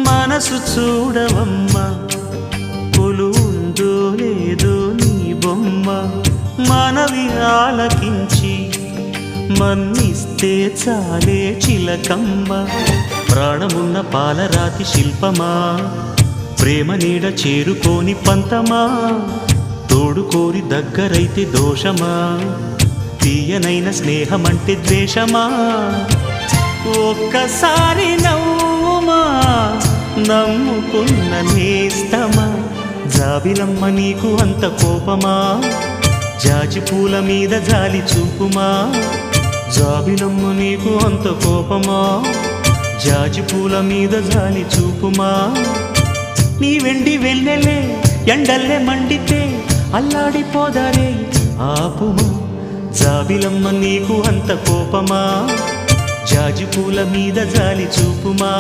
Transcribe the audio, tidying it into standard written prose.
మనసు చూడవమ్మా కొలువుందో లేదో నీ బొమ్మ మనవి ఆలకించి మన్నిస్తే చాలే చిలకమ్మ ప్రాణమున్న పాలరాతి శిల్పమా ప్రేమ నీడ చేరుకోని పంతమా తోడుకోరి దగ్గరైతే దోషమా తీయనైన స్నేహమంటే ద్వేషమా ఒక్కసారి నవ్వుమా నమ్ముకున్న నేస్తమా జాబిలమ్మ నీకు అంత కోపమా జాజి పూల మీద జాలి చూపుమా జాబిలమ్మ నీకు అంత కోపమా జాజి పూల మీద జాలి చూపుమా నీ వెండి వెన్నెలే ఎండల్లే మండితే అల్లాడిపోదారే ఆపుమా జాబిలమ్మ నీకు అంత కోపమా జాజి పూల మీద జాలి చూపుమా